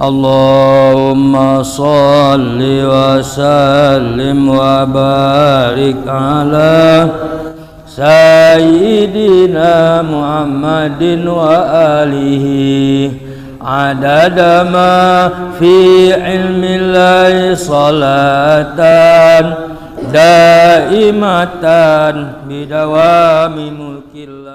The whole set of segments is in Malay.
Allahumma salli wa sallim wa barik ala Sayyidina Muhammadin wa alihi adada ma fi ilmillahi salatan daimatan bidawami mulkillah.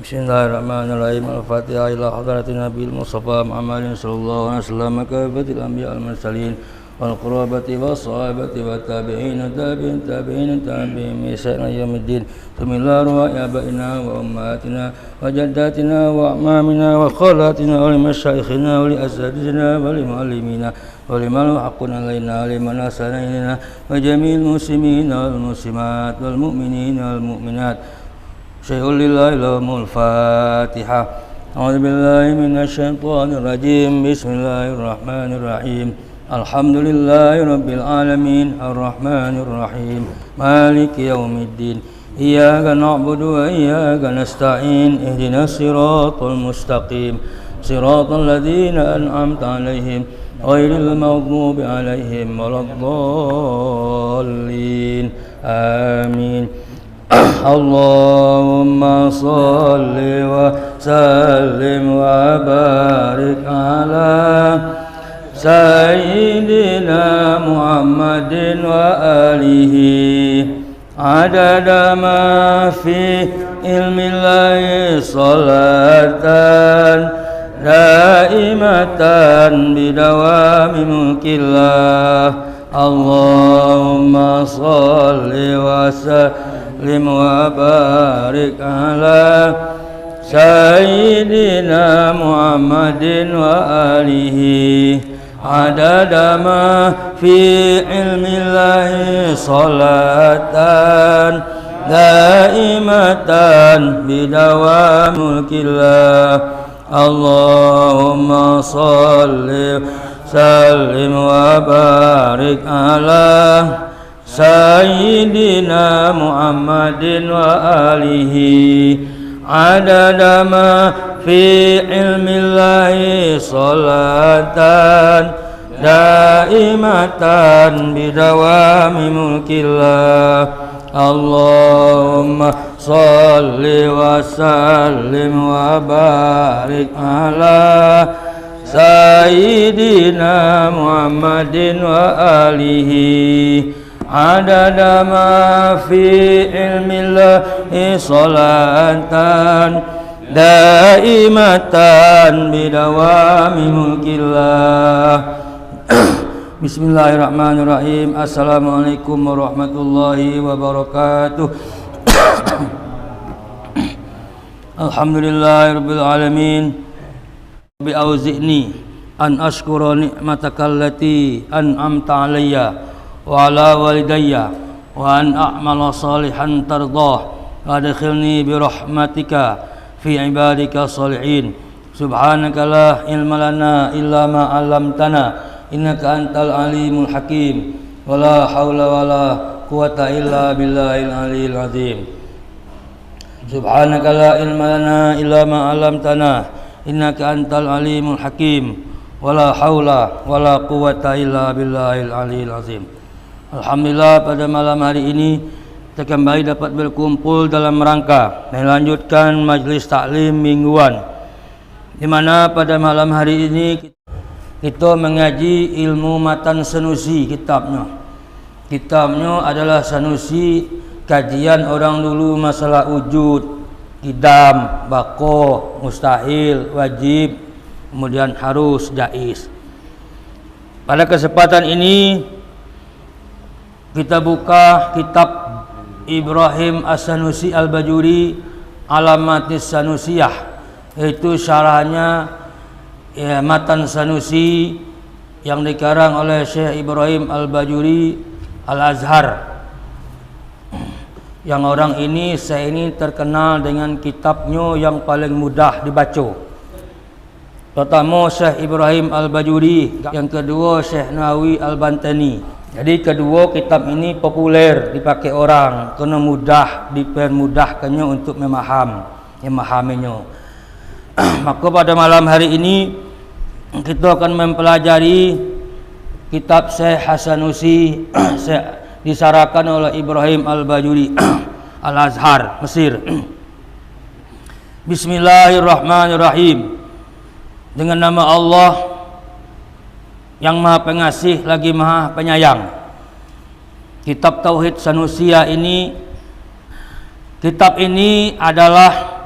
Bismillahirrahmanirrahim. Al-Fatihah ila hadratin Nabil Mustafa Muhammadin sallallahu alaihi wasallam kafatil anbiya al mursalin wal qurabati was sahabati wat tabi'in tabi'in tabi'in tabi'in ila yaumiddin. Bismillahirrahmanirrahim. Ya baina wa ummatina wa jaddatina wa amamina wa khalatina wa limasyayikhina wa li asatidina wa li muallimina wa liman haqqun alaina liman asana wa jami'il muslimina wal muslimat wal mu'minina wal mu'minat. Syai'ul lillahi lahumul Fatihah. A'udzu billahi minasy syaithanir rajim. Bismillahirrahmanirrahim. Alhamdulillahi rabbil alamin arrahmanir rahim maliki yaumiddin. Iyyaka na'budu wa iyyaka nasta'in. Ihdinas siratal mustaqim. Siratal ladzina an'amta 'alaihim ghairil maghdubi 'alaihim waladdallin. Amin. Allahumma salli wa sallim wa barik ala Sayyidina Muhammadin wa alihi adada ma fi ilmillahi salatan daimatan bidawami mulkillah. Allahumma salli wa sallim wa barik ala Sayyidina Muhammadin wa alihi adada ma fi ilmillahi salatan daimatan bidawami mulkillah. Allahumma salli sallim wa barik ala Sayyidina Muhammadin wa alihi adada ma fi ilmillahi salatan daimatan bidawami mulkillah. Allahumma salli wa sallim wa barik ala Sayyidina Muhammadin wa alihi adada ma fi ilmillahi salatan daimatan bidawami mulkillah. Bismillahirrahmanirrahim. Assalamualaikum warahmatullahi wabarakatuh. Alhamdulillahirabbil alamin. Bi auzi'ni an ashkura ni'mataka allati an'amta 'alayya wa ala walidayya wa an a'mala salihan tardah wa adkhilni bi rahmatika fi ibadika sholihin. Subhanaka la ilma lana illa ma 'allamtana innaka antal alimul hakim wa la haula wa la quwata illa billahil aliyil azim. Subhanaka la ilma lana illa ma 'allamtana innaka antal alimul hakim wa la haula wa la quwata illa billahil aliyil azim. Alhamdulillah, pada malam hari ini kita kembali dapat berkumpul dalam rangka melanjutkan majlis taklim mingguan, di mana pada malam hari ini kita mengaji ilmu matan Sanusi. Kitabnya adalah Sanusi, kajian orang dulu masalah wujud, idam, bako, mustahil, wajib, kemudian harus, jaiz. Pada kesempatan ini kita buka kitab Ibrahim As-Sanusi Al-Bajuri Alamatis Sanusiyah, yaitu syarahnya matan Sanusi yang dikarang oleh Syekh Ibrahim Al-Bajuri Al-Azhar, yang orang ini saya ini terkenal dengan kitabnya yang paling mudah dibaca. Pertama Syekh Ibrahim Al-Bajuri, yang kedua Syekh Nawawi Al-Bantani. Jadi kedua kitab ini populer dipakai orang kerana mudah, dipermudahkannya untuk memahaminya. Maka pada malam hari ini kita akan mempelajari kitab Syekh Hasanusi disarahkan oleh Ibrahim Al-Bajuri Al-Azhar, Mesir. Bismillahirrahmanirrahim. Dengan nama Allah yang Maha Pengasih lagi Maha Penyayang. Kitab Tauhid Sanusia ini, kitab ini adalah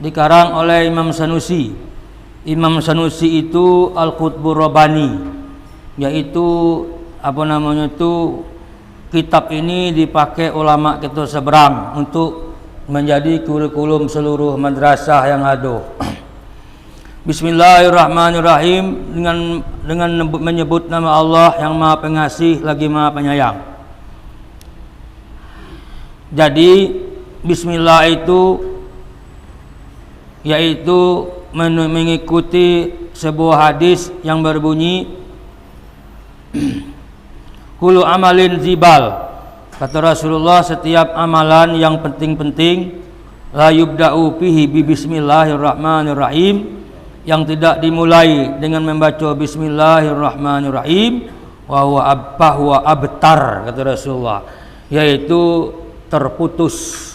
dikarang oleh Imam Sanusi. Imam Sanusi itu Al-Qutbur Rabbani, yaitu kitab ini dipakai ulama kita seberang untuk menjadi kurikulum seluruh madrasah yang ada. Bismillahirrahmanirrahim, dengan menyebut nama Allah yang Maha Pengasih lagi Maha Penyayang. Jadi bismillah itu yaitu mengikuti sebuah hadis yang berbunyi kullu amalin zibal, kata Rasulullah, setiap amalan yang penting-penting la yubda'u fihi bi bismillahirrahmanirrahim, yang tidak dimulai dengan membaca bismillahirrahmanirrahim, wa huwa abtar, kata Rasulullah, yaitu terputus.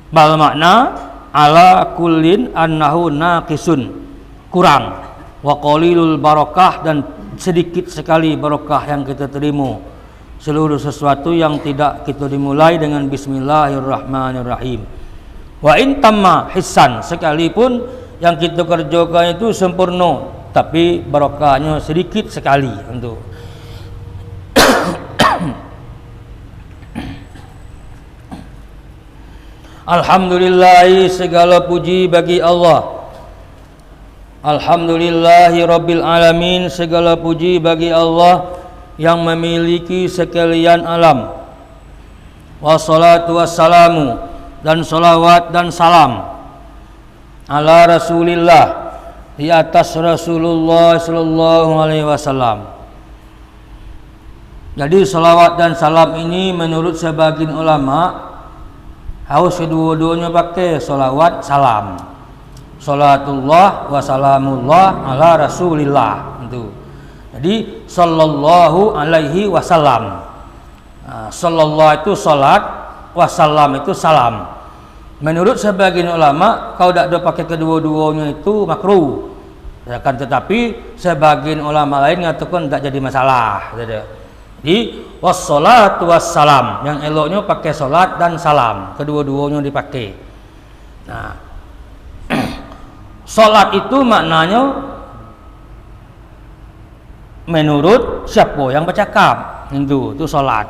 Bal makna ala kullin annahu naqisun, kurang, wa qalilul barakah, dan sedikit sekali barakah yang kita terima. Seluruh sesuatu yang tidak kita dimulai dengan bismillahirrahmanirrahim. Wa in tamma hissan, sekalipun yang kita kerjakan itu sempurna tapi barakahnya sedikit sekali. Untuk Alhamdulillah, segala puji bagi Allah. Alhamdulillahi Rabbil Alamin, segala puji bagi Allah yang memiliki sekalian alam. Wassalatu wassalamu, dan salawat dan salam ala Rasulillah, di atas Rasulullah sallallahu alaihi wasallam. Jadi salawat dan salam ini menurut sebagian ulama harus kedua-duanya pakai salawat salam. Salatullah wa salamullah ala Rasulillah itu. Jadi sallallahu alaihi wasallam. Sallallahu itu salat, wasallam itu salam. Menurut sebagian ulama, kalau tidak ada pakai kedua-duanya itu makruh. Akan tetapi sebagian ulama lain mengatakan tidak jadi masalah. Jadi wassalatu wassalam, yang eloknya pakai salat dan salam, kedua-duanya dipakai. Nah, salat itu maknanya menurut siapa yang bercakap, itu salat.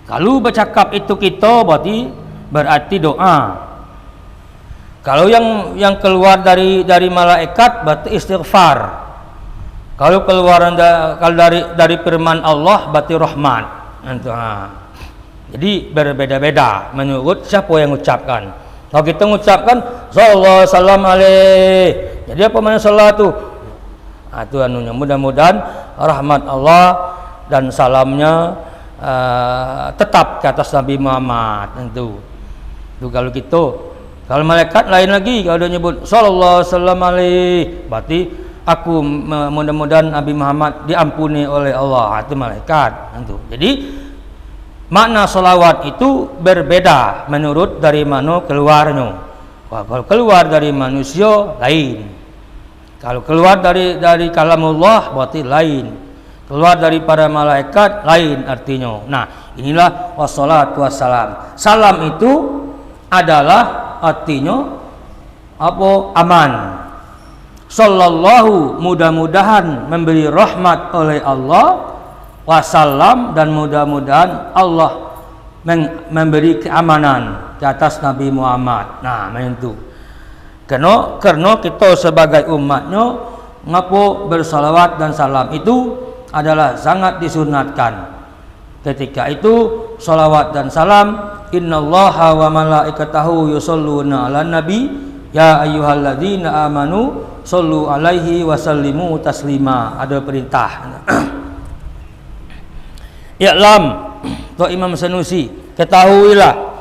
Kalau bercakap itu kita berarti doa. Kalau yang keluar dari malaikat berarti istighfar. Kalau keluar dari firman Allah berarti rahmat. Jadi berbeda-beda menurut siapa yang mengucapkan. Kalau kita mengucapkan sallallahu alaihi wasallam alaihi, jadi apa makna salat itu? Itu anunya, mudah-mudahan rahmat Allah dan salamnya tetap ke atas Nabi Muhammad. Itu kalau gitu. Kalau malaikat lain lagi, kalau dia nyebut sallallahu alaihi wasallam alaihi, berarti aku mudah-mudahan Nabi Muhammad diampuni oleh Allah. Itu malaikat. Itu. Jadi makna salawat itu berbeda menurut dari mana keluarnya. Kalau keluar dari manusia lain. Kalau keluar dari kalamullah berarti lain. Keluar dari para malaikat lain artinya. Nah, inilah wassalatu wassalam. Salam itu adalah artinya apa? Aman. Sallallahu, mudah-mudahan memberi rahmat oleh Allah, wasallam, dan mudah-mudahan Allah memberi keamanan ke atas Nabi Muhammad. Nah, itu. Karena kita sebagai umatnya ngapo bersalawat dan salam itu adalah sangat disunatkan. Ketika itu salawat dan salam, innallaha wa malaikatahu yusholluna 'alan nabi ya ayyuhalladzina amanu shollu alaihi wasallimu taslima. Ada perintah. I'lam, to Imam Sanusi, ketahuilah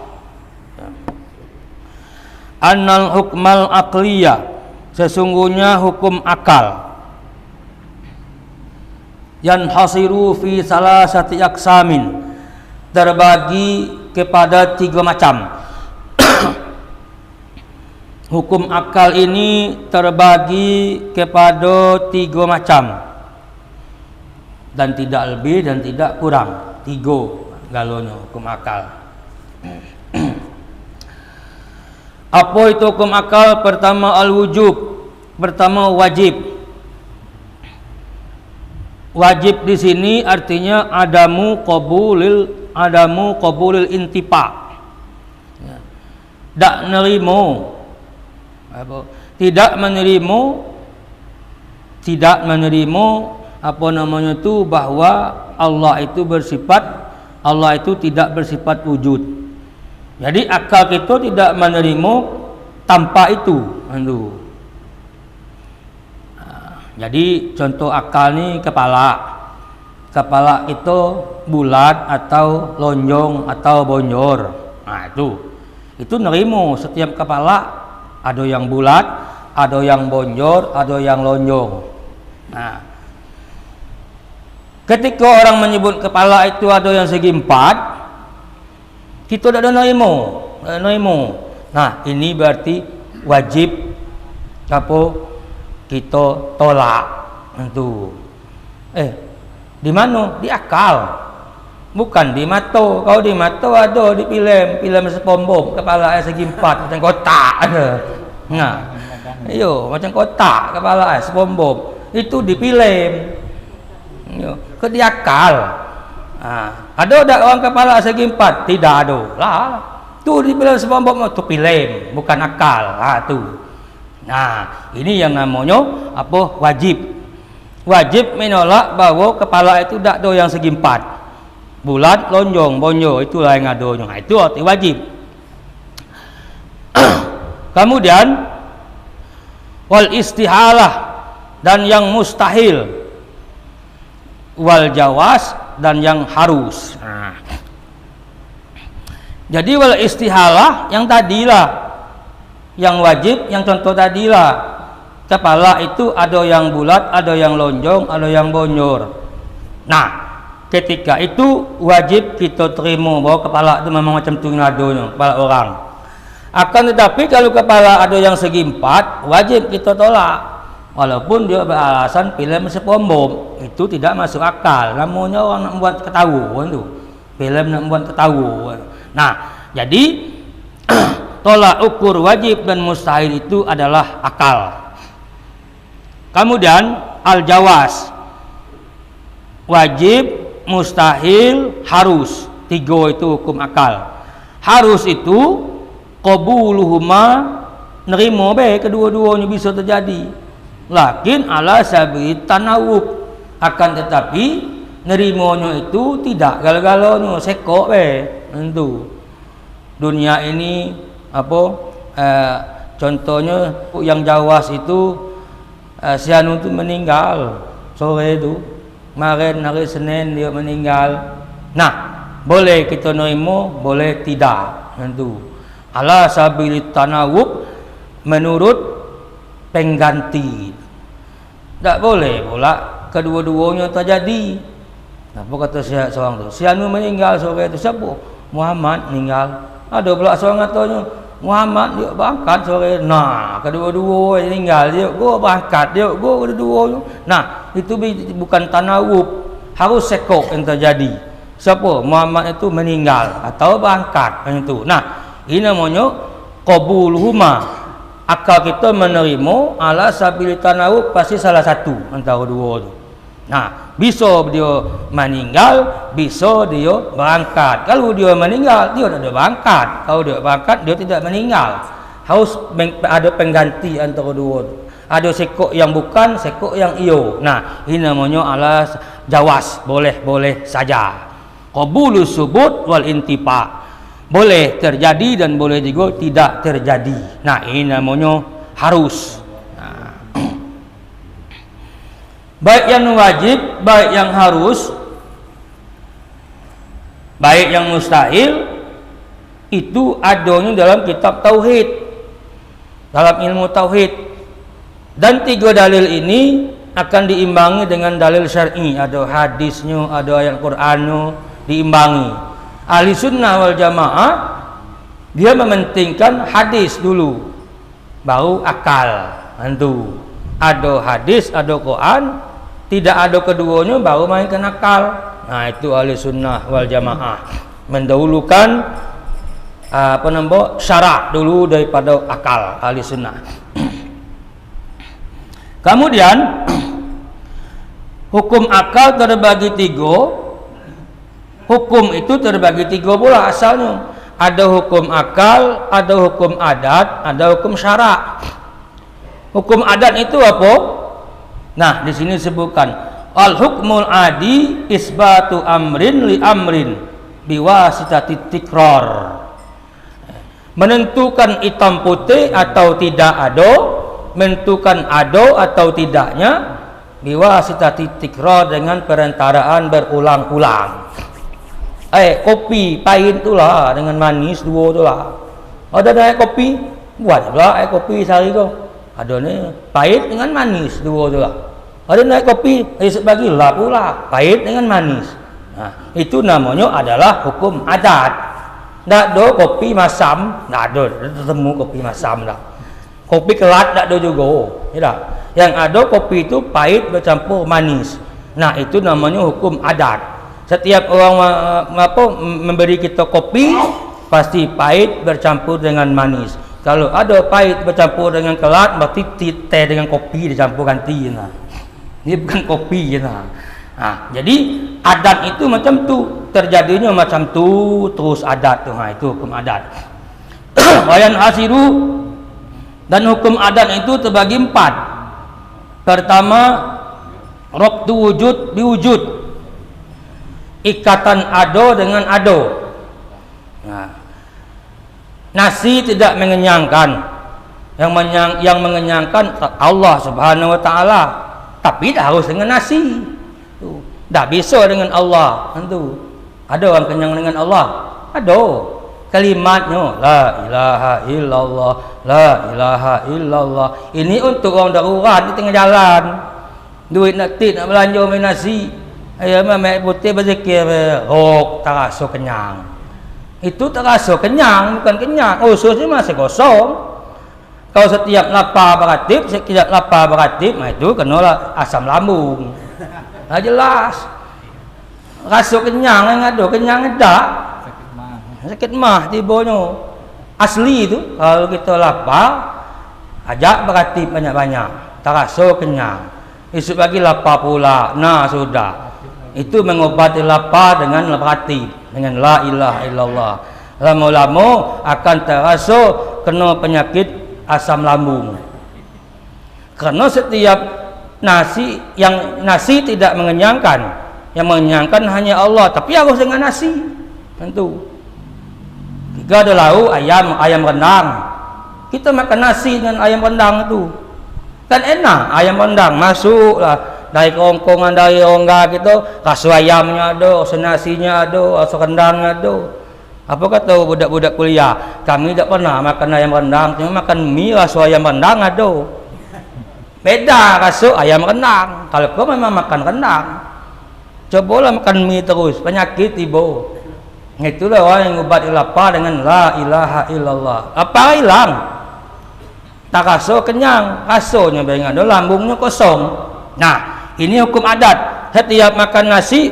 annal hukmal aqliyah, sesungguhnya hukum akal yanhasiru fi salasati aqsamin, terbagi kepada 3 macam. Hukum akal ini terbagi kepada 3 macam dan tidak lebih dan tidak kurang. 3 galonya hukum akal. Apa itu hukum akal? Pertama al-wujub, pertama wajib. Wajib di sini artinya adamu qabulil intifa. Tak nerimo, tidak menerima apa namanya itu, bahwa Allah itu tidak bersifat wujud. Jadi akal kita tidak menerima tanpa itu. Jadi contoh akal ni kepala itu bulat atau lonjong atau bonjor. Nah itu nerimo setiap kepala ada yang bulat, ada yang bonjor, ada yang lonjong. Nah, ketika orang menyebut kepala itu ada yang segi 4, kita tidak ada nerimo. Nah, ini berarti wajib kita tolak itu. Di mana? Di akal, bukan di mata. Kalau di mata ada di film SpongeBob, kepala segi 4 macam kotak ada. Nah, macam kotak kepala SpongeBob itu di film. Ke di akal. Ada tak orang kepala segi 4? Tidak ada lah. Tu di film SpongeBob itu film, bukan akal. Tu. Nah, ini yang namanya wajib. Wajib menolak bahawa kepala itu tak ada yang segi 4. Bulat, lonjong, bonjol, itulah yang adanya. Nah, itu arti wajib. Kemudian wal istihalah dan yang mustahil, wal jawas dan yang harus. Jadi wal istihalah yang tadilah, yang wajib, yang contoh tadilah. Kepala itu ada yang bulat, ada yang lonjong, ada yang bonjor. Nah, ketika itu wajib kita terima bahwa kepala itu memang macam tu adanya, kepala orang. Akan tetapi kalau kepala ada yang segi 4, wajib kita tolak. Walaupun dia beralasan film SpongeBob, itu tidak masuk akal. Namanya orang nak buat ketawa tu. Film nak buat ketawa. Nah, jadi tolak ukur wajib dan mustahil itu adalah akal. Kemudian al-jawas, wajib, mustahil, harus. 3 itu hukum akal. Harus itu qabuluhuma, nerima kedua-duanya bisa terjadi. Lakin ala sabit tanawub, akan tetapi nerimanya itu tidak gal-galanya, sekok tentu. Dunia ini contohnya yang jawas itu si anu itu meninggal sore itu, kemarin hari Senin dia meninggal. Nah, boleh kita nerima, boleh tidak tentu. Ala sabilit tanawub, menurut pengganti. Tak boleh pula kedua-duanya terjadi. Apa kata seorang tu? Si anu meninggal sore itu siapa? Muhammad meninggal. Ada pula seorang katanya Muhammad dia berangkat sore. Nah, kedua-dua meninggal, dia go berangkat, dia go kedua-dua. Nah, itu bukan tanawub, harus sekok yang terjadi. Siapa? Muhammad itu meninggal atau berangkat itu. Nah, ini namanya qabuluhuma. Akal kita menerima ala sabili tanawub, pasti salah satu antara dua tu. Nah, bisa dia meninggal, bisa dia berangkat. Kalau dia meninggal, dia tidak berangkat. Kalau dia berangkat, dia tidak meninggal. Harus ada pengganti antara dua tu. Ada sekok yang bukan, sekok yang iyo. Nah, ini namanya ala jawas, boleh saja. Qabulus subut wal intifa, boleh terjadi dan boleh juga tidak terjadi. Nah, ini namanya harus. Baik yang wajib, baik yang harus, baik yang mustahil, itu adanya dalam kitab tauhid, dalam ilmu tauhid. Dan 3 dalil ini akan diimbangi dengan dalil syar'i, ada hadisnya, ada ayat Qur'annya, diimbangi. Ahli sunnah wal jamaah dia mementingkan hadis dulu, baru akal. Tentu ada hadis, ada Quran, tidak ada keduanya baru mainkan akal. Nah, itu ahli sunnah wal jamaah, mendahulukan syarak dulu daripada akal. Ahli sunnah. Kemudian hukum akal terbagi 3. Hukum itu terbagi 3 pula asalnya. Ada hukum akal, ada hukum adat, ada hukum syarak. Hukum adat itu apa? Nah, di sini disebutkan al hukmul adi isbatu amrin li amrin biwasitati tikrar. Menentukan hitam putih atau tidak ada, menentukan ada atau tidaknya biwasitati tikrar, dengan perantaraan berulang-ulang. Kopi pahit itulah dengan manis 2 itulah. Ada air kopi, buatlah air kopi sehari tu. Ada ni pahit dengan manis 2 itulah. Ada air kopi, sebagilah pula pahit dengan manis. Nah, itu namanya adalah hukum adat. Tak ada kopi masam, tak ada ketemu kopi masam dah. Kopi kelat tak ada juga. Ya, yang ada kopi itu pahit bercampur manis. Nah, itu namanya hukum adat. Setiap orang memberi kita kopi pasti pahit bercampur dengan manis. Kalau ada pahit bercampur dengan kelat, berarti teh dengan kopi dicampur ganti. Nah, ini bukan kopi. Nah, jadi adat itu macam tu, terjadinya macam tu terus adat tu. Nah, itu hukum adat. Wayan asiru, dan hukum adat itu terbagi 4. Pertama, rabtu wujud biwujud, ikatan ado dengan ado. Nah, nasi tidak mengenyangkan. Yang mengenyangkan Allah Subhanahu wa taala, tapi dah harus dengan nasi. Tu, dah bisa dengan Allah. Tentu. Ada orang kenyang dengan Allah? Ada. Kalimatnya la ilaha illallah, la ilaha illallah. Ini untuk orang darurat di tengah jalan. Duit nak belanja main nasi. Mak putih berzikir, tak rasa kenyang. Itu tak rasa kenyang, bukan kenyang. Ususnya masih kosong. Kalau setiap lapar beratip, itu kenalah asam lambung. Nah, jelas. Rasa kenyang yang ada, kenyang tak. Sakit mah tibanya. Asli itu, kalau kita lapar, ajak beratip banyak-banyak. Tak rasa kenyang. Esok pagi lapar pula. Nah, sudah. Itu mengobati lapar dengan beratip, dengan la ilaha illallah. Lama-lama akan terasa kena penyakit asam lambung. Karena setiap nasi tidak mengenyangkan. Yang mengenyangkan hanya Allah, tapi harus dengan nasi. Tentu. Jika ada lauk ayam rendang, kita makan nasi dengan ayam rendang itu kan enak. Ayam rendang masuklah dari kerongkongan, dari rongga gitu, rasa ayamnya ada, rasa nasinya ada, rasa rendangnya ada. Apa kata budak-budak kuliah? Kami tak pernah makan ayam rendang, cuma makan mie rasa ayam rendang ada. Beda rasa ayam rendang. Kalau kau memang makan rendang, cobalah makan mie terus, penyakit tiba. Itulah orang yang ubati lapar dengan la ilaha illallah. Apa hilang? Tak rasa kenyang, rasanya ada, lambungnya kosong. Nah, ini hukum adat. Setiap makan nasi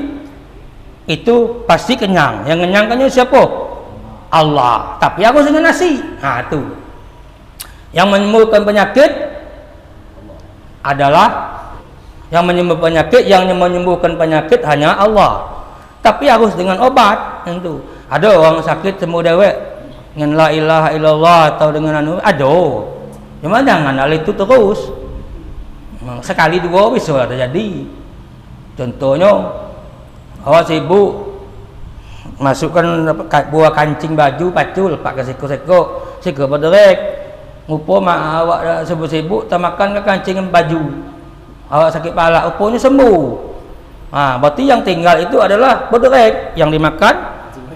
itu pasti kenyang. Yang kenyangkannya siapa? Allah. Tapi harus dengan nasi. Nah, itu. Yang menyembuhkan penyakit adalah yang menyembuhkan penyakit hanya Allah. Tapi harus dengan obat. Tentu. Ada orang sakit sembuh dewek dengan la ilaha illallah atau dengan ada. Cuma jangan hal itu terus. Sekali dua bisa terjadi. Contohnya awak sibuk masukkan buah kancing baju pacul pakai seko berderek. Rupa mak awak sibuk tak makan ke kancing baju. Awak sakit kepala, rupanya sembuh. Berarti yang tinggal itu adalah berderek, yang dimakan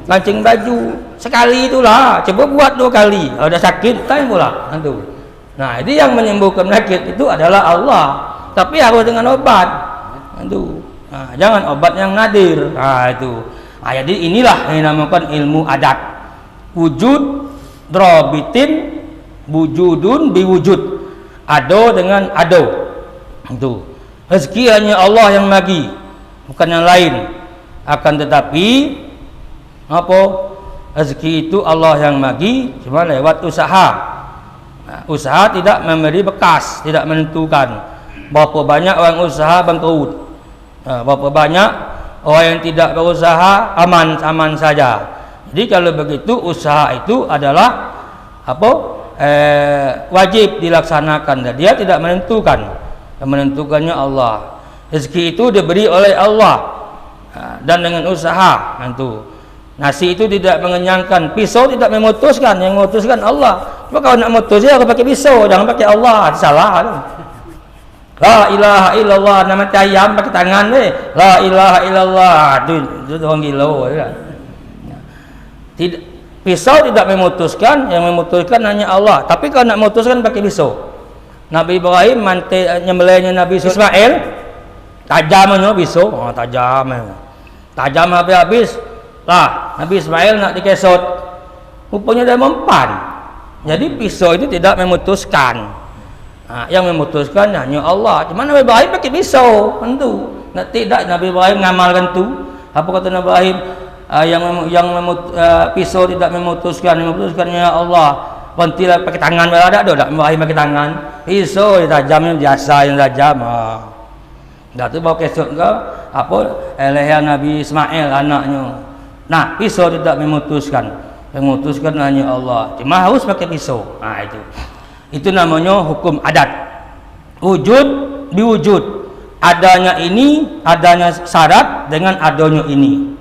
kancing baju. Sekali itulah, coba buat 2 kali. Kalau dah sakit, time pula. Tentu. Nah, itu yang menyembuhkan penyakit itu adalah Allah, tapi harus dengan obat. Itu. Nah, jangan obat yang nadir. Nah, itu. Nah, jadi inilah yang dinamakan ilmu adat. Wujud drobitin wujudun biwujud. Ado dengan ado. Itu. Rezeki hanya Allah yang bagi, bukan yang lain. Akan tetapi apa? Rezeki itu Allah yang bagi, cuma lewat usaha. Nah, usaha tidak memberi bekas, tidak menentukan. Berapa banyak orang usaha bangkrut, berapa banyak orang yang tidak berusaha aman-aman saja. Jadi kalau begitu usaha itu adalah apa? Wajib dilaksanakan. Dia tidak menentukan, yang menentukannya Allah. Rezeki itu diberi oleh Allah, dan dengan usaha. Itu nasi itu tidak mengenyangkan, pisau tidak memutuskan, yang memutuskan Allah. Cuma kalau nak mutus ya, aku pakai pisau, jangan pakai Allah. Salah kan? La ilaha illallah, nama ayam pakai tangan deh. La ilaha illallah, itu orang gila kan? Tidak, pisau tidak memutuskan, yang memutuskan hanya Allah. Tapi kalau nak memutuskan pakai pisau. Nabi Ibrahim nyembelihnya Nabi Ismail, tajamnya pisau, tajam habis. Lah, Nabi Ismail nak dikesot, rupanya dia mempan. Jadi pisau itu tidak memutuskan. Nah, yang memutuskan hanya Allah. Cuma Nabi Ibrahim pakai pisau, tentu. Nah, tidak Nabi Ibrahim ngamalkan tu. Apa kata Nabi Ibrahim? Pisau tidak memutuskan, yang memutuskannya Allah. Pantilah pakai tangan, ada tak? Nabi Ibrahim pakai tangan. Pisau tajamnya biasa yang tajam. Dah tu bawa kesot ke apa? Leher Nabi Ismail anaknya. Nah, pisau tidak memutuskan. Yang memutuskan hanya Allah. Cuma harus pakai pisau. Nah, itu namanya hukum adat. Wujud biwujud. Adanya ini, adanya syarat dengan adanya ini.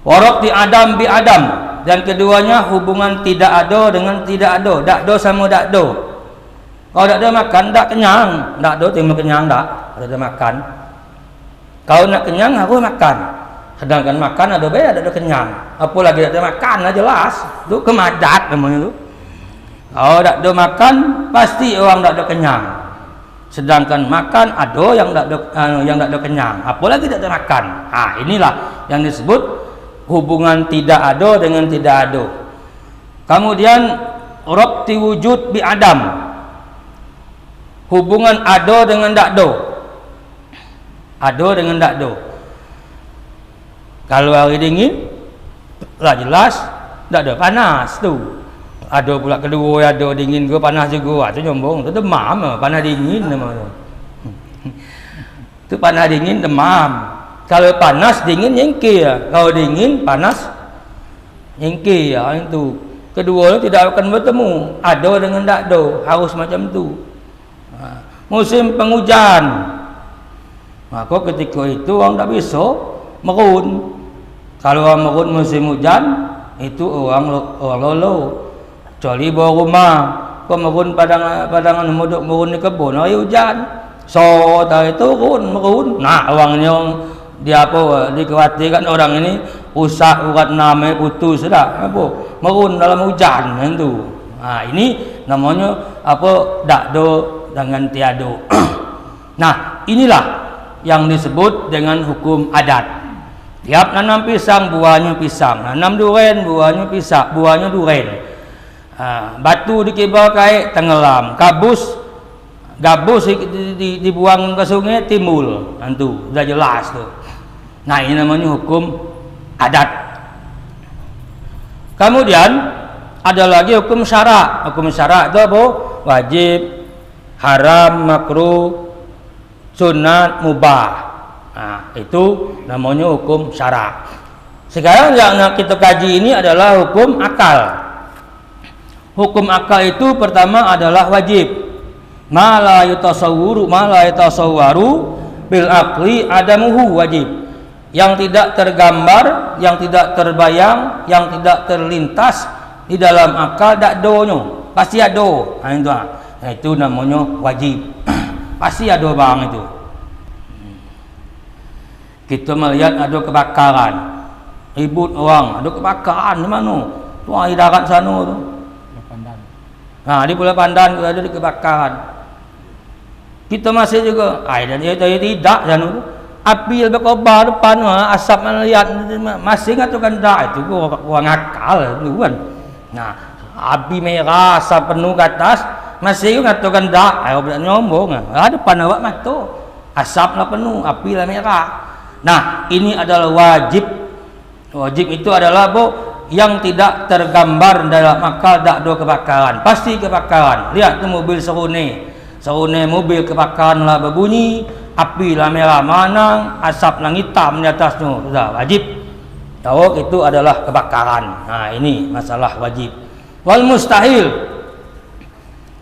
Warok di Adam bi Adam. Dan keduanya hubungan tidak ada dengan tidak ada. Dakdo sama dakdo. Kalau dakdo makan, tak kenyang. Dakdo timbul kenyang tak? Ada makan. Kalau nak kenyang, harus makan. Sedangkan makan ada beda, ada kenyang. Apalagi ada makan, jelas. Itu kemadat namanya itu. Kalau tak ada makan, pasti orang tak ada kenyang. Sedangkan makan ada yang tak ada kenyang. Apalagi tak ada makan. Ah, inilah yang disebut hubungan tidak ada dengan tidak ada. Kemudian rabti wujud bi adam. Hubungan ada dengan tak ada. Ada dengan tak ada. Kalau hari dingin, lah jelas tak ada panas tu. Ada pula kedua, ada dingin ke panas juga. Tu nyombong, tu demam, panas dingin namanya. Tu panas dingin demam. Kalau panas dingin nyengkir. Kalau dingin panas nyengkir. Itu. Kedua tu tidak akan bertemu. Ada dengan tak ada, harus macam tu. Musim penghujan. Maka ketika itu orang tak bisa merun. Kalau orang merun musim hujan, itu orang lolo. Kecuali bawa rumah, kau merun padangan muduk merun di kebun, hari hujan. So, tadi turun merun. Nah, orangnya dia apa? Dikhawatirkan orang ini rusak urat namanya putus sudah. Apa? Merun dalam hujan itu. Nah, ini namanya apa? Dakdo dengan tiado. Nah, inilah yang disebut dengan hukum adat. Tiap nanam pisang, buahnya pisang. Nanam duren, buahnya pisang, buahnya duren. Batu dikibar kait, tenggelam. Gabus dibuang ke sungai, timbul. Itu sudah jelas tu. Nah, ini namanya hukum adat. Kemudian ada lagi hukum syarak. Hukum syarak itu apa? Wajib, haram, makruh, sunat, mubah. Nah, itu namanya hukum syarak. Sekarang yang kita kaji ini adalah hukum akal. Hukum akal itu pertama adalah wajib. Ma la yatasawwaru bil aqli adamuhu wajib. Yang tidak tergambar, yang tidak terbayang, yang tidak terlintas di dalam akal dak donyo. Pasti ada. Nah, itu namanya wajib. Pasti ada bang itu. Kita melihat ada kebakaran, ribut orang, ada kebakaran di mana? Tu air darat sana tu. Di Pulau Pandan ada di kebakaran. Kita masih juga, dan dia tidak jangan api berkobar depan asap melihat masih ngatukan dak itu gua ngakal tu kan. Api merah asap penuh ke atas masih ngatukan dak, ayo budak nyombong. Depan awak matu asap lah penuh, api lah merah. Ini adalah wajib. Wajib itu adalah yang tidak tergambar dalam akal dak do kebakaran. Pasti kebakaran. Lihat tu mobil serune mobil kebakaran lah berbunyi, api lah merah manang, asap lah hitam di atasnya. Sudah wajib. Tahu itu adalah kebakaran. Ini masalah wajib. Wal mustahil.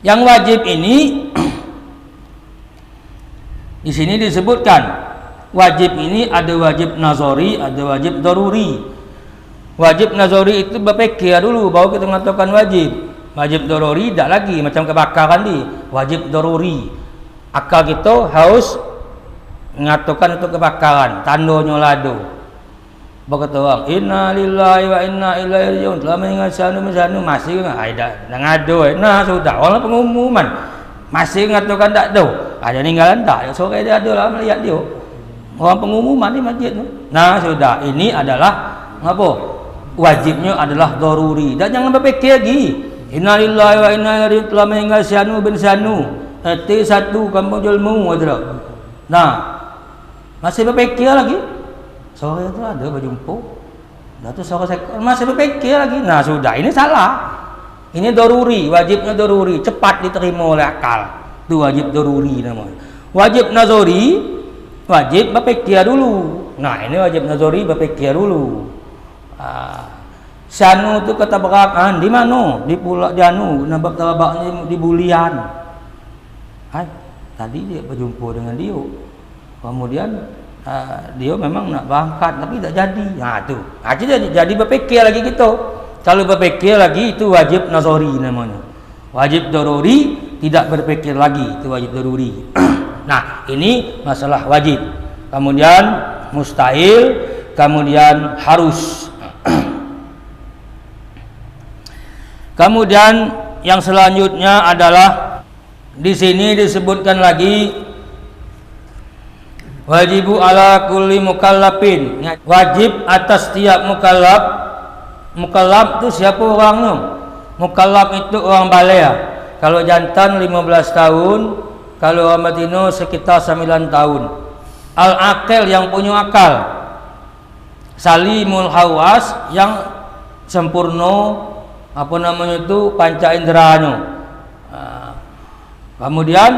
Yang wajib ini di sini disebutkan wajib ini ada wajib nazari, ada wajib daruri. Wajib nazari itu berfikir dulu baru kita mengatakan wajib. Wajib daruri tak lagi macam kebakaran ni. Wajib daruri. Akal kita harus mengatakan itu kebakaran, tandanya lado. Berkata orang, inna lillahi wa inna ilaihi raji'un. Telah meninggal sanu masih dah ngado. Sudah orang pengumuman. Masih mengatakan tak ada. Ada ninggalan tak? Sore dia ada lah melihat dia. Orang pengumuman di masjid tu. Sudah. Ini adalah apa? Wajibnya adalah daruri. Dan jangan berfikir lagi. Inna lillahi wa inna ilaihi raji'un. Telah meninggal Syanu bin Syanu. T1 Kampung Jelmu. Masih berfikir lagi. Sore tu ada berjumpa. Dah tu sore masih berfikir lagi. Sudah. Ini salah. Ini daruri, wajibnya daruri, cepat diterima oleh akal. Itu wajib daruri namanya. Wajib nazari, wajib berfikir dulu. Ini wajib nazari berfikir dulu. Syanu tu ketabrakan di mana? Di Pulau Janu, nampak terabaknya di Bulian. Tadi dia berjumpa dengan dia. Kemudian dia memang nak berangkat tapi tak jadi. Tu. Jadi berfikir lagi kita. Kalau berfikir lagi itu wajib nazari namanya. Wajib daruri tidak berfikir lagi, itu wajib daruri. Ini masalah wajib. Kemudian mustahil, kemudian harus. Kemudian yang selanjutnya adalah di sini disebutkan lagi wajibu ala kulli mukallafin. Wajib atas setiap mukallaf. Mukallaf itu siapa orangnya? Mukallaf itu orang balik. Kalau jantan 15 tahun, kalau orang betina sekitar 9 tahun. Al-aqil yang punya akal. Salimul hawas yang sempurna panca inderanya. Kemudian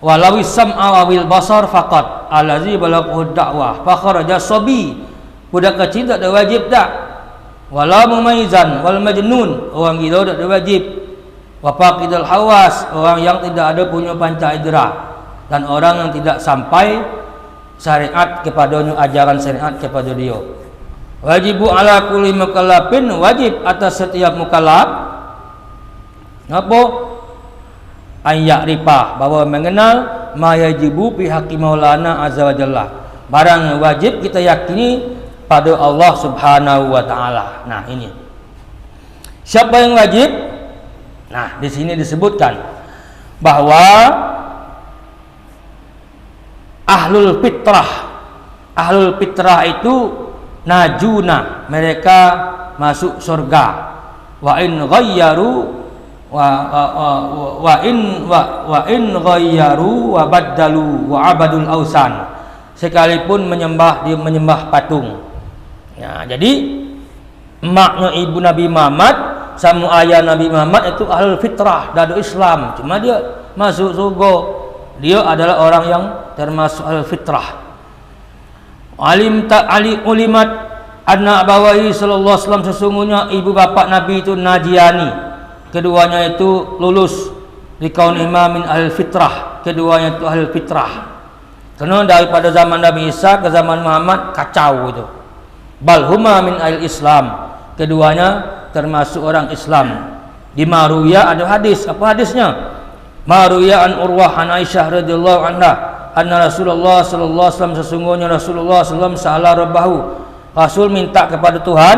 walau sam'a wal basar faqat allazi balaghu da'wah fa kharaja sabi. Budak kecil tak ada wajib tak? Wala mumaizan wal majnun, orang gila tak ada wajib. Wa faqidul hawas, orang yang tidak ada punya panca indera, dan orang yang tidak sampai syariat kepadanya, ajaran syariat kepada dia. Wajibu ala kulli mukallafin, wajib atas setiap mukallaf apa? Ayat ripah, bahwa mengenal ma yajibu bi haqqi maulana azza wa jalla. Barang yang wajib kita yakini pada Allah Subhanahu wa taala. Ini. Siapa yang wajib? Di sini disebutkan bahwa ahlul fitrah itu najuna, mereka masuk surga. Wa in ghayyaru wa in ghayyaru wa baddalu wa abadul ausan. Sekalipun menyembah patung. Jadi maknya ibu Nabi Muhammad sama ayah Nabi Muhammad itu ahlul fitrah, dadu Islam. Cuma dia masuk surga. Dia adalah orang yang termasuk ahlul fitrah. Ulimat anna abawahi sallallahu alaihi wasallam, sesungguhnya ibu bapa Nabi itu najiani. Keduanya itu lulus di kaun imam min ahlul fitrah. Keduanya itu ahlul fitrah. Karena daripada zaman Nabi Isa ke zaman Muhammad kacau itu. Bal huma min al-Islam, keduanya termasuk orang Islam. Di Maruya ada hadis, apa hadisnya? Maruya an Urwah an Aisyah radhiyallahu anha anna Rasulullah sallallahu alaihi wasallam, sesungguhnya Rasulullah sallallahu alaihi wasallam sa'ala rabbahu, Rasul minta kepada Tuhan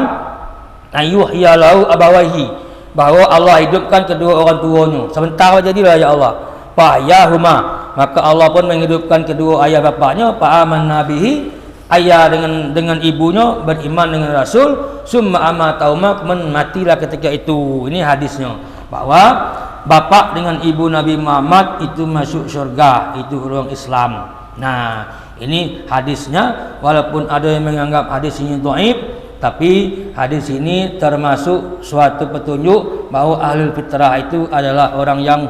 ayuhya lahu abawahi, bahawa Allah hidupkan kedua orang tuanya. Sebentar jadilah ya Allah. Fahyahuma, maka Allah pun menghidupkan kedua ayah bapaknya. Fa'amanna bihi, ayah dengan ibunya beriman dengan Rasul. Summa amatahuma, kemudian matilah ketika itu. Ini hadisnya, bahwa bapak dengan ibu Nabi Muhammad itu masuk syurga, itu orang Islam. Nah, ini hadisnya, walaupun ada yang menganggap hadis ini dhaif, tapi hadis ini termasuk suatu petunjuk bahwa ahlul fitrah itu adalah orang yang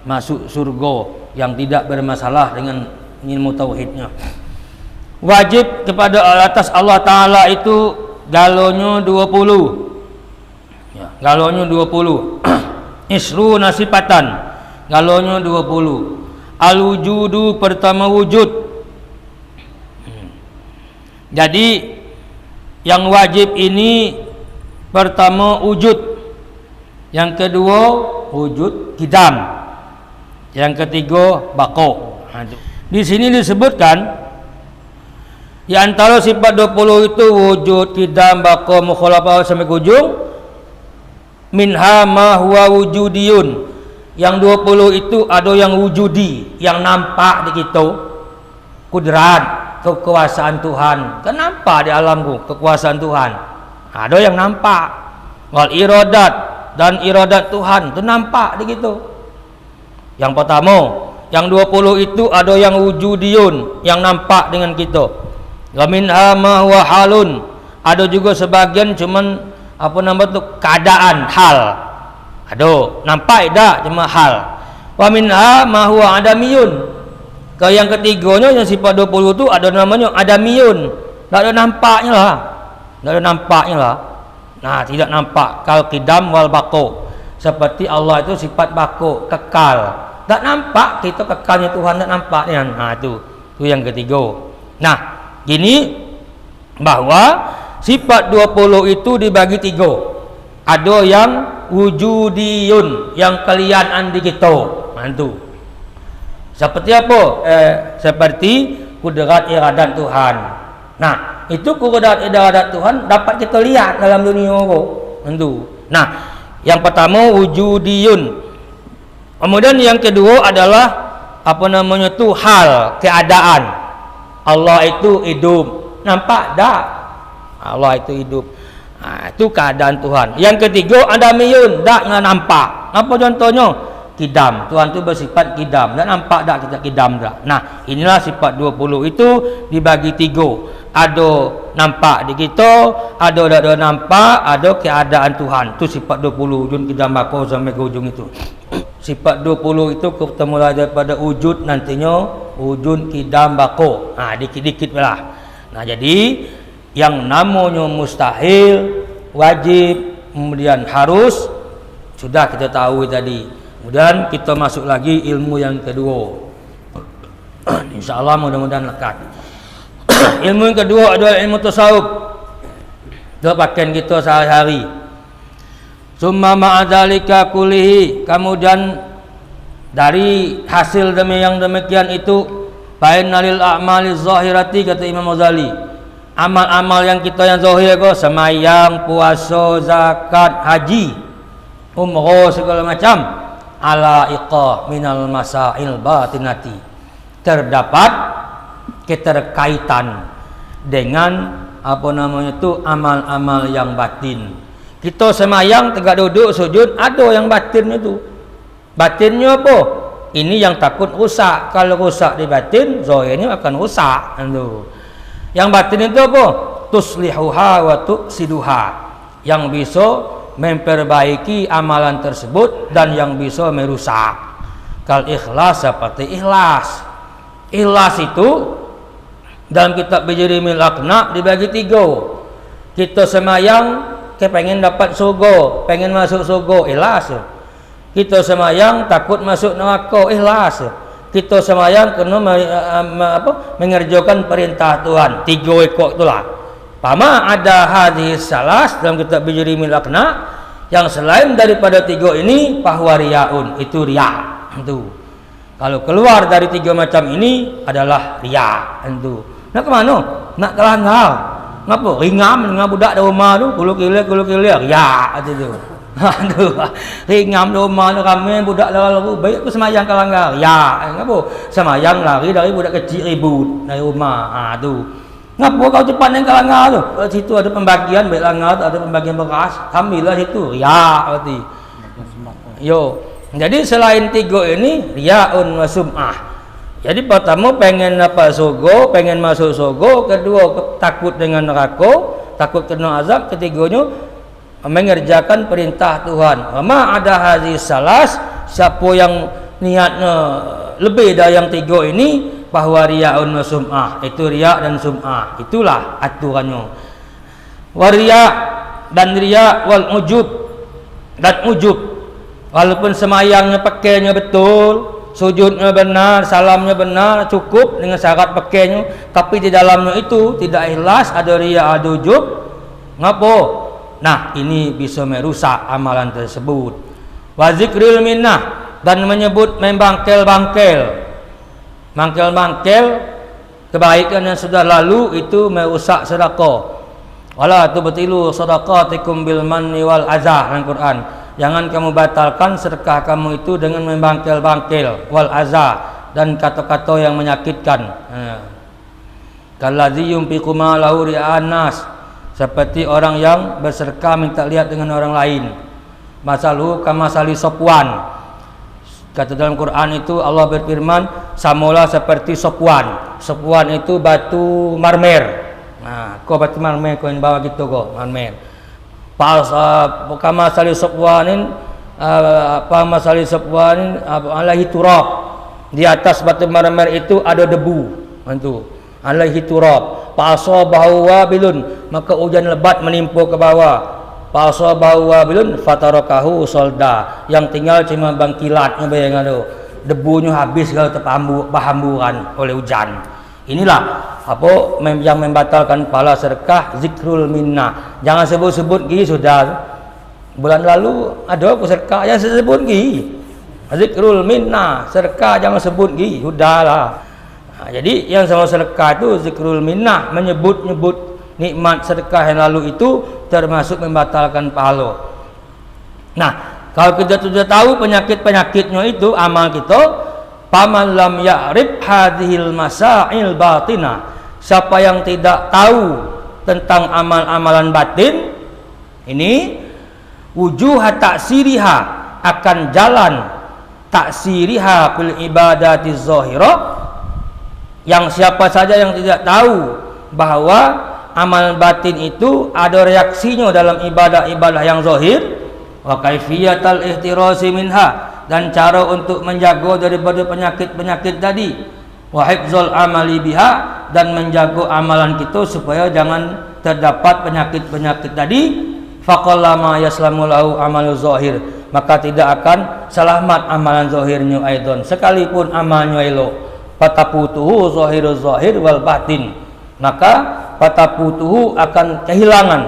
masuk surga, yang tidak bermasalah dengan ilmu tauhidnya. Wajib kepada atas Allah Ta'ala itu galonyo 20 ya, galonyo 20 isru nasipatan, galonyo 20. Al-wujudu, pertama wujud. Jadi yang wajib ini pertama wujud, yang kedua wujud kidam, yang ketiga bako. Di sini disebutkan di antara sifat 20 itu wujud, kidam, bako, mukhalafah sampai ke ujung. Minha ma huwa wujudiyun. Yang 20 itu ada yang wujudi, yang nampak di kita. Kudrat, kekuasaan Tuhan. Kan nampak di alamku kekuasaan Tuhan. Ada yang nampak. Wal iradat, dan iradat Tuhan itu nampak di kita. Yang pertama, yang 20 itu ada yang wujudiyun, yang nampak dengan kita. Wa minha ma huwa halun, ada juga sebagian cuman apa nama tu, keadaan, hal. Ada nampak tak, cuma hal. Wa minha ma huwa adamiyun. Kalau yang ketiganya yang sifat 20 tu ada namanya adamiyun, tak ada nampaknya lah. Tak ada nampaknya lah. Nah, tidak nampak. Kal qidam wal baqo, seperti Allah itu sifat baqo, kekal. Tak nampak kita kekalnya Tuhan, tak nampak kan. Nah, itu yang ketiga. Nah, gini bahwa sifat 20 itu dibagi 3. Ada yang wujudiyun, yang kelihatan di kita. Nah, itu seperti apa? Seperti kudrat iradat Tuhan. Nah, itu kudrat iradat Tuhan dapat kita lihat dalam dunia itu. Nah, yang pertama wujudiyun. Kemudian yang kedua adalah apa namanya tu, hal, keadaan. Allah itu hidup, nampak tak? Allah itu hidup. Nah, itu keadaan Tuhan. Yang ketiga adamiyun, tak nampak. Apa contohnya? Kidam. Tuhan itu bersifat kidam. Tak nampak tak kita kidam tak? Nah, inilah sifat 20 itu dibagi 3. Ada nampak di kita, ada tak ada nampak, ada keadaan Tuhan. Itu sifat 20 ujung kidam bako sampai ke ujung itu. Sifat 20 itu ketemu daripada wujud, nantinya wujud kidam bako. Nah, dikit-dikit lah. Nah, jadi yang namanya mustahil, wajib, kemudian harus, sudah kita tahu tadi. Kemudian kita masuk lagi ilmu yang kedua. InsyaAllah mudah-mudahan lekat. Ilmu yang kedua adalah ilmu tasawuf. Itu pakaian kita sehari-hari. Summa ma'adzalika kulihi, kemudian dari hasil yang demikian itu, baina lil a'mali zahirati, kata Imam Ghazali, amal-amal yang kita yang zahir ko, semayang, puasa, zakat, haji, umrah, segala macam, ala iqah minal masail batinati, terdapat keterkaitan dengan apa namanya itu, amal-amal yang batin. Kita semayang, tegak duduk, sujud, ada yang batin itu. Batinnya apa? Ini yang takut rusak. Kalau rusak di batin, zahirnya akan rusak. Yang batin itu apa? Tuslihuha wa tuksiduha, yang bisa memperbaiki amalan tersebut dan yang bisa merusak. Kal ikhlas, seperti ikhlas. Ikhlas itu dalam kitab Bijrimil Aqna dibagi 3. Kita semayang pengen dapat surga, pengen masuk surga, ikhlas. Kita semayang takut masuk neraka, ikhlas. Kita semayang kena mengerjakan perintah Tuhan. 3 ekor itulah. Pama ada hadis salas dalam kitab Bijrimil Aqna, yang selain daripada 3 ini bahwa riyaun, itu riya. Itu kalau keluar dari 3 macam ini adalah riya. Itu nak ke mana? Nak kelanggar. Ngapa? Ringam dengan budak di rumah tu, kulu kilir, riak tu. Aduh, ringam rumah tu ramai budak lalu baik aku semayang kalanggar. Ya, ngapa? Semayang lari dari budak kecil ribut dari rumah. Tu. Ngapa kau cepat yang kalanggar tu? Situ ada pembagian baik langgar, ada pembagian beras. Ambillah situ. Ya, berarti. Yo. Jadi selain 3 ini riaun wa sum'ah. Jadi pertama pengen dapat surga, pengen masuk surga, kedua takut dengan neraka, takut kena azab, ketiganya mengerjakan perintah Tuhan. Ma ada hadis salas, siapa yang niatnya lebih dari yang 3 ini, bahwa riaun wa sum'ah, itu riak dan sum'ah. Itulah aturannya. Waria dan riak wal ujub dan ujub. Walaupun semayangnya pakainya betul, sujudnya benar, salamnya benar, cukup dengan syarat pakainya, tapi di dalamnya itu tidak ikhlas, ada riya, ada ujub. Ngapa? Nah, ini bisa merusak amalan tersebut. Wa zikril minnah, dan menyebut membangkel-bangkel. Bangkel-bangkel kebaikan yang sudah lalu itu merusak sedekah. Wala tubtilu shadaqatikum bil manni wal azah, dalam Quran. Jangan kamu batalkan sedekah kamu itu dengan membangkel-bangkel wal azah, dan kata-kata yang menyakitkan. Kallazi yunfiqu malahu ri'an nas, seperti orang yang bersedekah minta lihat dengan orang lain. Masaluhu kamasali Safwan. Kata dalam Quran itu Allah berfirman, samalah seperti Safwan. Safwan itu batu marmer. Nah, kau batu marmer kau yang bawa gitu kau marmer. Kama sali Safwanin, apa masali Safwanin alaihi turab, di atas batu marmer itu ada debu. Itu alaihi turab. Fa'asabahu wabilun, maka hujan lebat menimpa ke bawah. Fa'asabahu wabilun fatarakahu solda, yang tinggal cuma bangkilatnya, bayang tu. Debunya habis kalau terhamburan oleh hujan. Inilah apa yang membatalkan pahala sedekah, zikrul minnah. Jangan sebut-sebut gini sudah. Bulan lalu ada apa sedekah yang sebut gini. Zikrul minnah, sedekah jangan sebut gini, sudahlah. Jadi yang sama sedekah itu zikrul minnah, menyebut-nyebut nikmat sedekah yang lalu itu termasuk membatalkan pahala. Nah, kalau kita sudah tahu penyakit-penyakitnya itu amal kita, paman lam ya'rif hadhil masail batinah, siapa yang tidak tahu tentang amal-amalan batin ini, wujuh taksiriha, akan jalan taksiriha fil ibadati zahirah, yang siapa saja yang tidak tahu bahwa amal batin itu ada reaksinya dalam ibadah-ibadah yang zahir, wa kaifiyatal ihtirasi minha, dan cara untuk menjaga daripada penyakit-penyakit tadi, wa hifzul amali biha, dan menjaga amalan kita supaya jangan terdapat penyakit-penyakit tadi. Faqallama yaslamu lahu amalu zahir, maka tidak akan selamat amalan zahirnya aidon, sekalipun amalnya elok. Fataputuhu zahirul zahir wal batin, maka fataputuhu akan kehilangan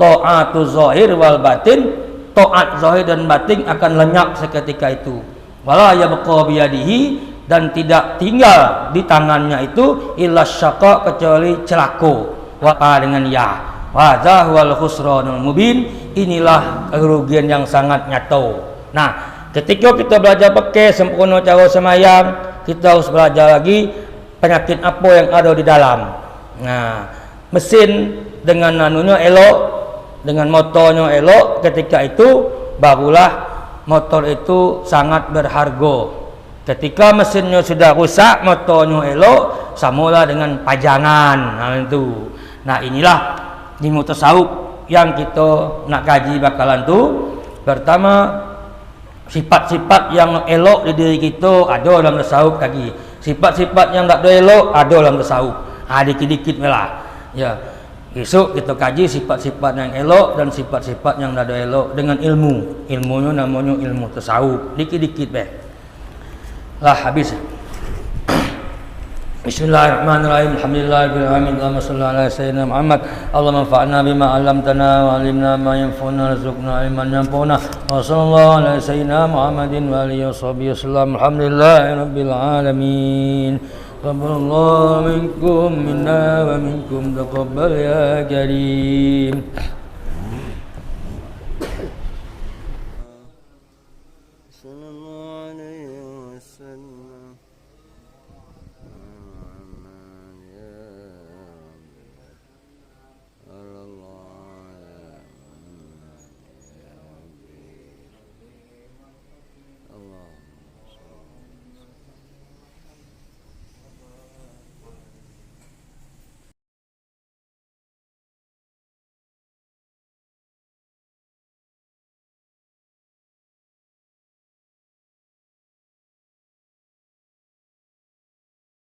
ta'atu zahir wal batin, taat zahir dan batin akan lenyap seketika itu. Wala yabqa biyadihi, dan tidak tinggal di tangannya itu illa syaqa, kecuali celaka. Wa dengan ya. Wa zahwal khusranul mubin, inilah kerugian yang sangat nyata. Nah, ketika kita belajar pakai sempurna cara semayang, kita harus belajar lagi penyakit apa yang ada di dalam. Nah, mesin dengan anunya elok, dengan motornya elok, ketika itu barulah motor itu sangat berharga. Ketika mesinnya sudah rusak, motornya elok, samalah dengan pajangan. Nah itu. Nah, inilah ilmu tasawuf yang kita nak kaji bakalan tu. Pertama, sifat-sifat yang elok di diri kita ada dalam tasawuf kaji. Sifat-sifat yang tak ada elok ada dalam tasawuf. Dikit-dikit lah. Ya. Besok kita kaji sifat-sifat yang elok dan sifat-sifat yang tak ada elok dengan ilmu. Ilmunya namanya ilmu tasawuf. Dikit-dikit beh. Lah habis. Bismillahirrahmanirrahim. Alhamdulillahirabbil alamin. Allahumma shalli ala sayyidina Muhammad. Allahumma anfa'na bima 'allamtana wa 'allimna ma yanfa'una warzuqna ilman yanfa'una. Wa sallallahu ala sayyidina Muhammadin wa alihi washabihi wasallam. Alhamdulillahirabbil alamin. Rabbanallahu minkum minna wa minkum taqabbal ya karim.